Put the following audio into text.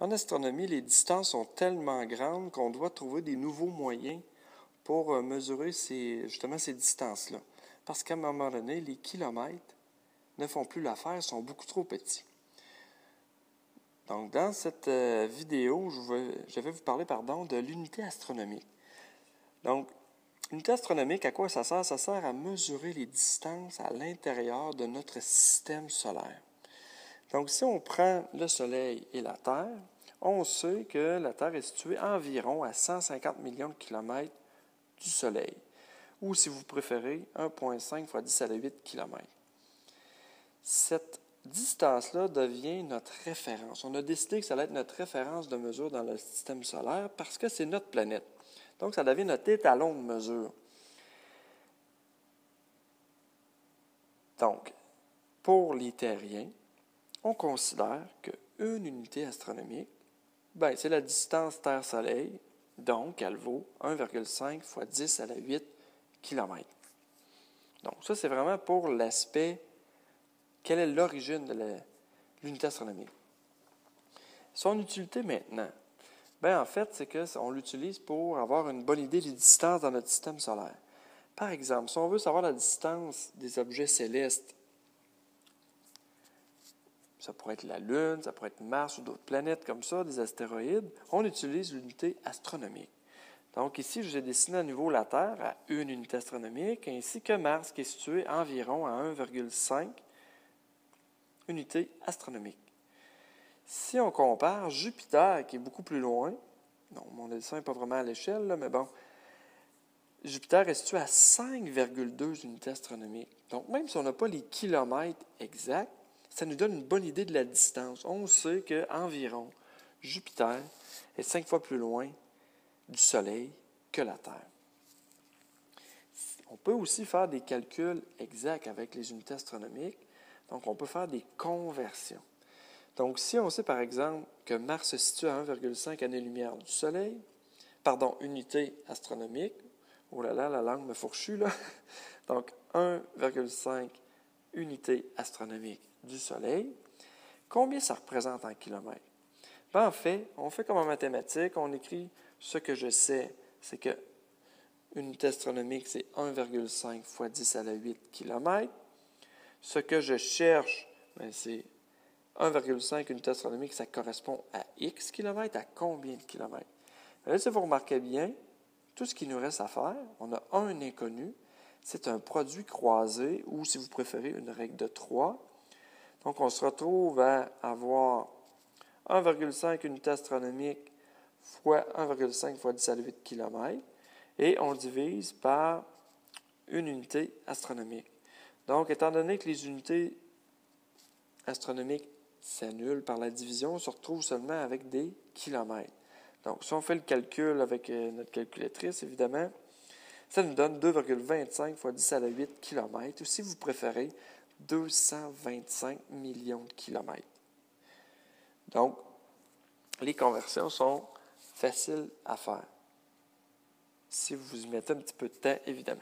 En astronomie, les distances sont tellement grandes qu'on doit trouver des nouveaux moyens pour mesurer justement ces distances-là. Parce qu'à un moment donné, les kilomètres ne font plus l'affaire, sont beaucoup trop petits. Donc, dans cette vidéo, je vais vous parler de l'unité astronomique. Donc, l'unité astronomique, à quoi ça sert? Ça sert à mesurer les distances à l'intérieur de notre système solaire. Donc, si on prend le Soleil et la Terre, on sait que la Terre est située environ à 150 millions de kilomètres du Soleil, ou si vous préférez, 1,5 fois 10 à la 8 km. Cette distance-là devient notre référence. On a décidé que ça allait être notre référence de mesure dans le système solaire parce que c'est notre planète. Donc, ça devient notre étalon de mesure. Donc, pour les terriens, on considère qu'une unité astronomique, c'est la distance Terre-Soleil, donc elle vaut 1,5 fois 10 à la 8 km. Donc, ça, c'est vraiment pour l'aspect, quelle est l'origine de l'unité astronomique. Son utilité maintenant, en fait, c'est qu'on l'utilise pour avoir une bonne idée des distances dans notre système solaire. Par exemple, si on veut savoir la distance des objets célestes, ça pourrait être la Lune, ça pourrait être Mars ou d'autres planètes comme ça, des astéroïdes, on utilise l'unité astronomique. Donc ici, j'ai dessiné à nouveau la Terre à une unité astronomique, ainsi que Mars qui est situé environ à 1,5 unité astronomique. Si on compare Jupiter, qui est beaucoup plus loin, non, mon dessin n'est pas vraiment à l'échelle, mais bon, Jupiter est situé à 5,2 unités astronomiques. Donc, même si on n'a pas les kilomètres exacts, ça nous donne une bonne idée de la distance. On sait qu'environ Jupiter est 5 fois plus loin du Soleil que la Terre. On peut aussi faire des calculs exacts avec les unités astronomiques. Donc, on peut faire des conversions. Donc, si on sait par exemple que Mars se situe à 1,5 années-lumière du Soleil, unité astronomique, oh là là, la langue me fourchue là. Donc, 1,5 unité astronomique du Soleil. Combien ça représente en kilomètres? En fait, on fait comme en mathématiques, on écrit ce que je sais, c'est que une unité astronomique, c'est 1,5 fois 10 à la 8 km. Ce que je cherche, c'est 1,5 unité astronomique, ça correspond à X km, à combien de kilomètres? Là, si vous remarquez bien, tout ce qu'il nous reste à faire, on a un inconnu, c'est un produit croisé, ou si vous préférez, une règle de 3. Donc, on se retrouve à avoir 1,5 unité astronomique fois 1,5 fois 10 à la 8 km, et on divise par une unité astronomique. Donc, étant donné que les unités astronomiques s'annulent par la division, on se retrouve seulement avec des kilomètres. Donc, si on fait le calcul avec notre calculatrice, évidemment, ça nous donne 2,25 fois 10 à la 8 km, ou si vous préférez, 225 millions de kilomètres. Donc, les conversions sont faciles à faire, si vous y mettez un petit peu de temps, évidemment.